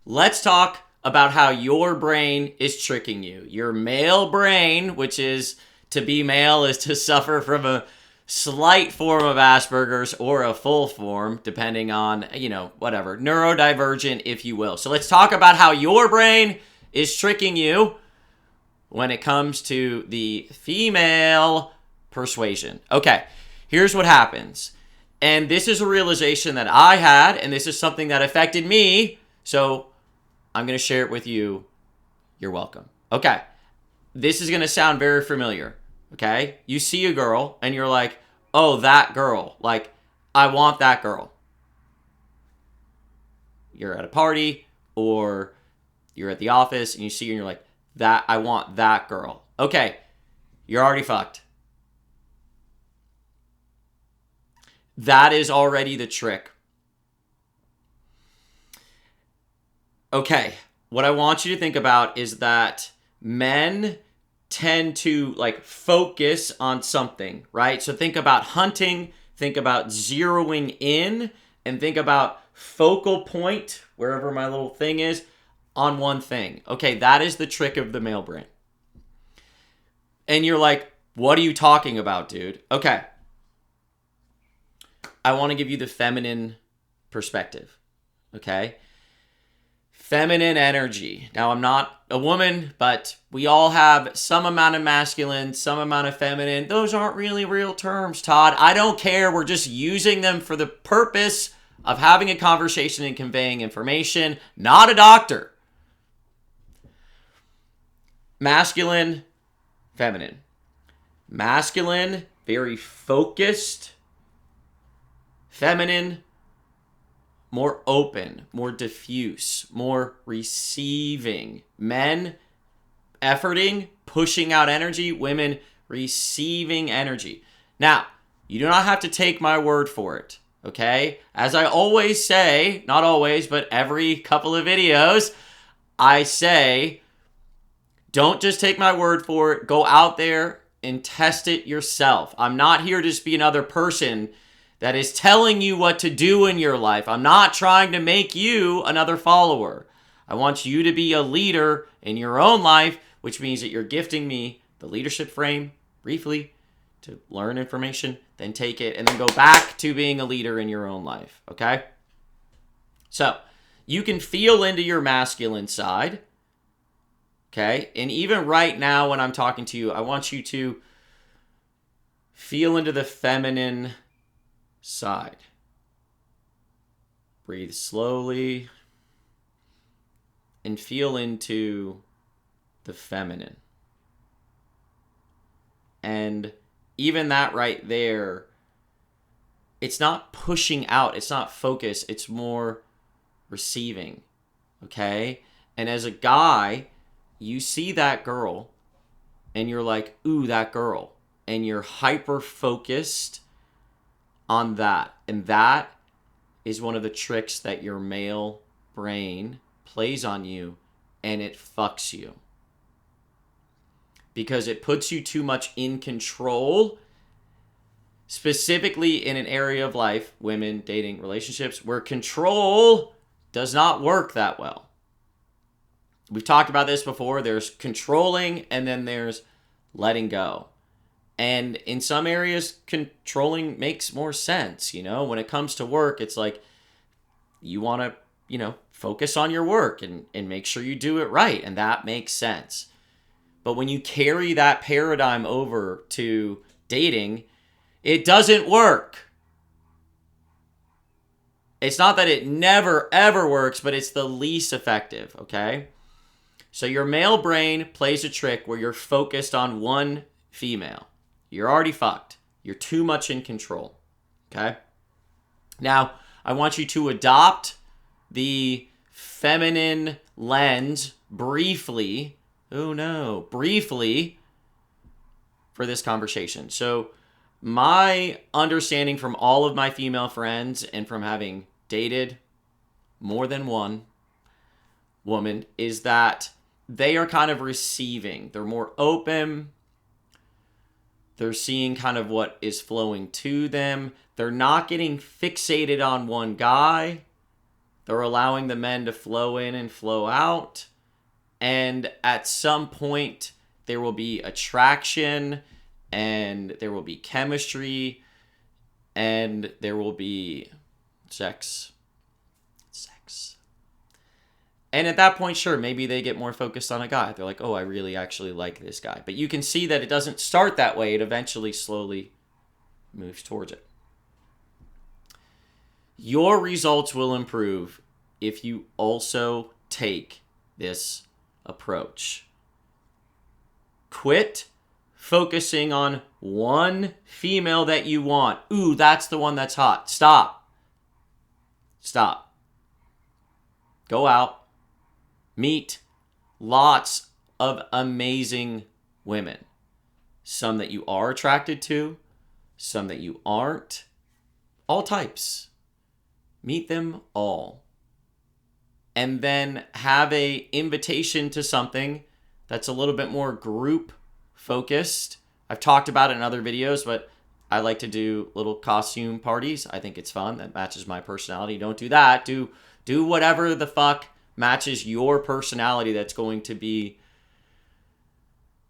Let's talk about how your brain is tricking you. Your male brain, which is to be male, is to suffer from a slight form of Asperger's or a full form, depending on, whatever, neurodivergent, if you will. So let's talk about how your brain is tricking you when it comes to the female persuasion. Okay, here's what happens. And this is a realization that I had, and this is something that affected me. So I'm going to share it with you. You're welcome. Okay, this is going to sound very familiar. Okay, you see a girl and you're like, oh, that girl. Like, I want that girl. You're at a party or you're at the office and you see her and you're like, I want that girl. Okay, you're already fucked. That is already the trick. Okay, what I want you to think about is that men tend to focus on something, right? So think about hunting, think about zeroing in, and think about focal point, wherever my little thing is, on one thing. Okay, that is the trick of the male brain. And you're like, what are you talking about, dude? Okay. I want to give you the feminine perspective, okay? Feminine energy. Now, I'm not a woman, but we all have some amount of masculine, some amount of feminine. Those aren't really real terms, Todd. I don't care. We're just using them for the purpose of having a conversation and conveying information. Not a doctor. Masculine, feminine. Masculine, very focused. Feminine, more open, more diffuse, more receiving. Men, efforting, pushing out energy. Women, receiving energy. Now, you do not have to take my word for it, okay? As I always say, not always, but every couple of videos, I say, don't just take my word for it. Go out there and test it yourself. I'm not here to just be another person that is telling you what to do in your life. I'm not trying to make you another follower. I want you to be a leader in your own life, which means that you're gifting me the leadership frame briefly to learn information, then take it, and then go back to being a leader in your own life, okay? So, you can feel into your masculine side, okay? And even right now when I'm talking to you, I want you to feel into the feminine side. Breathe slowly and feel into the feminine. And even that right there, it's not pushing out, it's not focus, it's more receiving, okay? And as a guy, you see that girl and you're like, ooh, that girl. And you're hyper focused on that. And that is one of the tricks that your male brain plays on you, and it fucks you. Because it puts you too much in control, specifically in an area of life, women, dating, relationships, where control does not work that well. We've talked about this before. There's controlling and then there's letting go. And in some areas, controlling makes more sense. When it comes to work, it's like you want to, focus on your work and make sure you do it right. And that makes sense. But when you carry that paradigm over to dating, it doesn't work. It's not that it never, ever works, but it's the least effective, okay? So your male brain plays a trick where you're focused on one female. You're already fucked. You're too much in control. Okay? Now, I want you to adopt the feminine lens briefly. Oh no, briefly for this conversation. So, my understanding from all of my female friends and from having dated more than one woman is that they are kind of receiving. They're more open. They're seeing kind of what is flowing to them. They're not getting fixated on one guy. They're allowing the men to flow in and flow out. And at some point, there will be attraction and there will be chemistry and there will be sex. And at that point, sure, maybe they get more focused on a guy. They're like, oh, I really actually like this guy. But you can see that it doesn't start that way. It eventually slowly moves towards it. Your results will improve if you also take this approach. Quit focusing on one female that you want. Ooh, that's the one that's hot. Stop. Go out. Meet lots of amazing women. Some that you are attracted to, some that you aren't. All types. Meet them all. And then have a invitation to something that's a little bit more group focused. I've talked about it in other videos, but I like to do little costume parties. I think it's fun. That matches my personality. Don't do that. Do whatever the fuck matches your personality that's going to be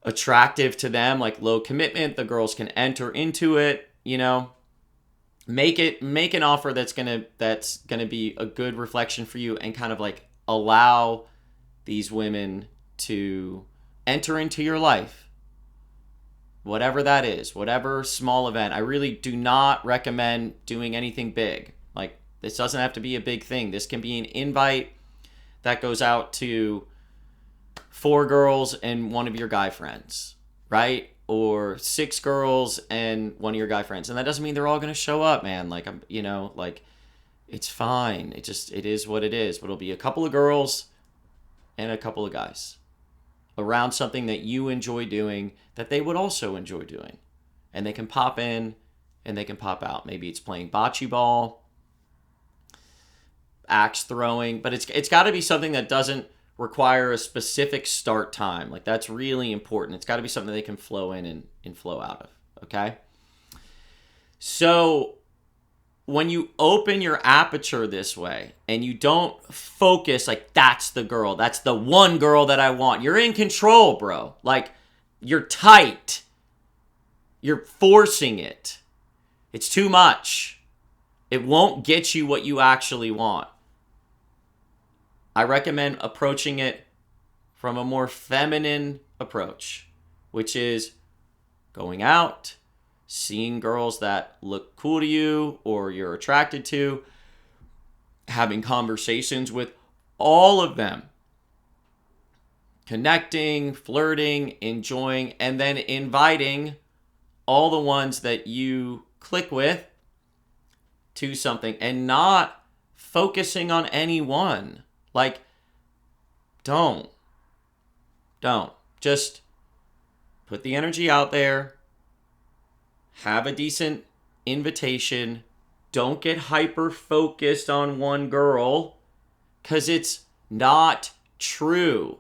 attractive to them, like low commitment. The girls can enter into it, you know. Make an offer that's gonna be a good reflection for you and kind of like allow these women to enter into your life. Whatever that is, whatever small event. I really do not recommend doing anything big. Like, this doesn't have to be a big thing. This can be an invite that goes out to 4 girls and one of your guy friends, right? Or 6 girls and one of your guy friends. And that doesn't mean they're all going to show up, man. Like, it's fine. It is what it is. But it'll be a couple of girls and a couple of guys around something that you enjoy doing that they would also enjoy doing. And they can pop in and they can pop out. Maybe it's playing bocce ball, axe throwing, but it's got to be something that doesn't require a specific start time. Like, that's really important. It's got to be something they can flow in and flow out of, okay? So when you open your aperture this way and you don't focus like, that's the girl, that's the one girl that I want, you're in control, bro. Like, you're tight. You're forcing it. It's too much. It won't get you what you actually want. I recommend approaching it from a more feminine approach, which is going out, seeing girls that look cool to you or you're attracted to, having conversations with all of them, connecting, flirting, enjoying, and then inviting all the ones that you click with to something and not focusing on any one. Like, don't. Just put the energy out there. Have a decent invitation. Don't get hyper focused on one girl, because it's not true.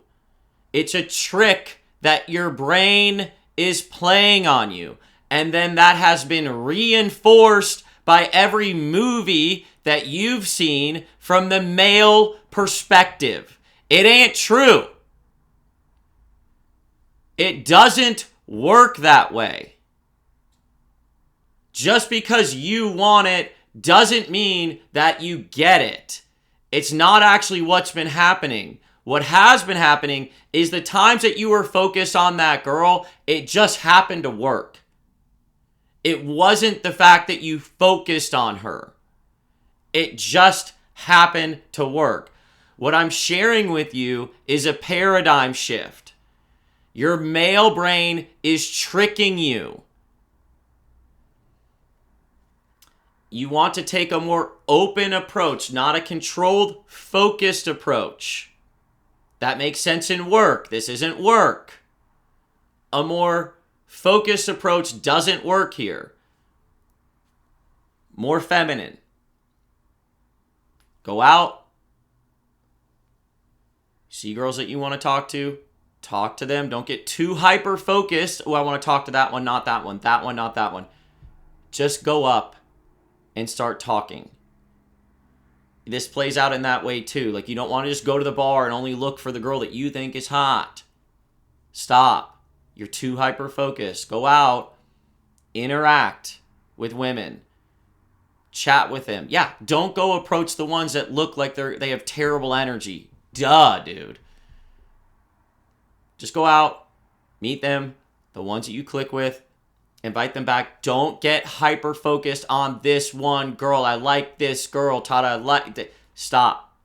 It's a trick that your brain is playing on you. And then that has been reinforced by every movie that you've seen from the male perspective. It ain't true. It doesn't work that way. Just because you want it doesn't mean that you get it. It's not actually what's been happening. What has been happening is the times that you were focused on that girl, it just happened to work. It wasn't the fact that you focused on her. It just happened to work. What I'm sharing with you is a paradigm shift. Your male brain is tricking you. You want to take a more open approach, not a controlled, focused approach. That makes sense in work. This isn't work. A more focused approach doesn't work here. More feminine. Go out. See girls that you want to talk to them. Don't get too hyper focused. Oh, I want to talk to that one, not that one, that one, not that one. Just go up and start talking. this plays out in that way too. Like, you don't want to just go to the bar and only look for the girl that you think is hot. Stop. You're too hyper-focused. Go out, interact with women, chat with them. Yeah, don't go approach the ones that look like they have terrible energy. Duh, dude. Just go out, meet them, the ones that you click with, invite them back. Don't get hyper-focused on this one girl. I like this girl, Todd. I like that. Stop.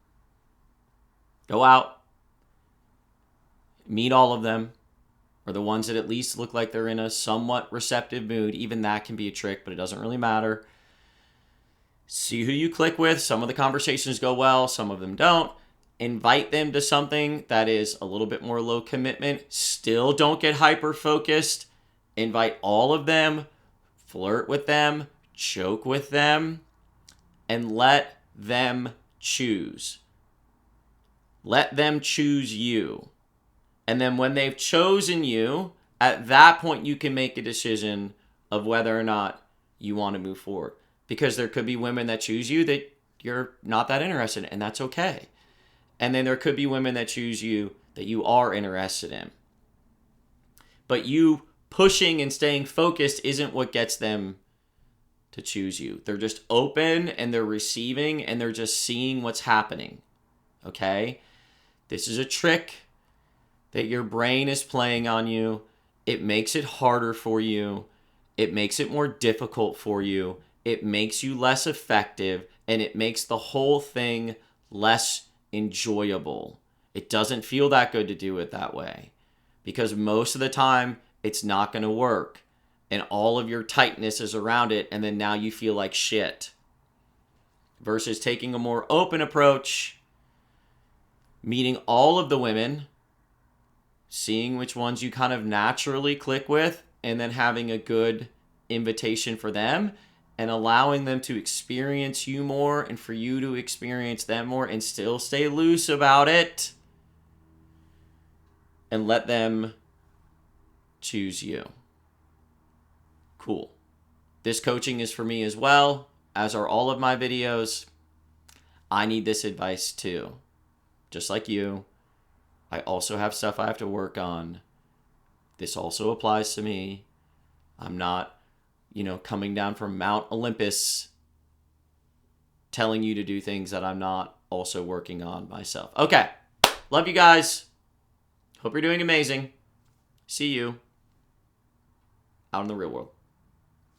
Go out, meet all of them, or the ones that at least look like they're in a somewhat receptive mood. Even that can be a trick, but it doesn't really matter. See who you click with. Some of the conversations go well, some of them don't. Invite them to something that is a little bit more low commitment. Still don't get hyper-focused. Invite all of them, flirt with them, joke with them, and let them choose. Let them choose you. And then when they've chosen you, at that point you can make a decision of whether or not you want to move forward. Because there could be women that choose you that you're not that interested in, and that's okay. And then there could be women that choose you that you are interested in. But you pushing and staying focused isn't what gets them to choose you. They're just open and they're receiving and they're just seeing what's happening. Okay? This is a trick that your brain is playing on you. It makes it harder for you. It makes it more difficult for you. It makes you less effective, and it makes the whole thing less enjoyable. It doesn't feel that good to do it that way, because most of the time it's not going to work, and all of your tightness is around it, and then now you feel like shit. Versus taking a more open approach, meeting all of the women, seeing which ones you kind of naturally click with, and then having a good invitation for them, and allowing them to experience you more and for you to experience them more, and still stay loose about it. And let them choose you. Cool. This coaching is for me as well, as are all of my videos. I need this advice too. Just like you, I also have stuff I have to work on. This also applies to me. I'm not, coming down from Mount Olympus telling you to do things that I'm not also working on myself. Okay. Love you guys. Hope you're doing amazing. See you out in the real world.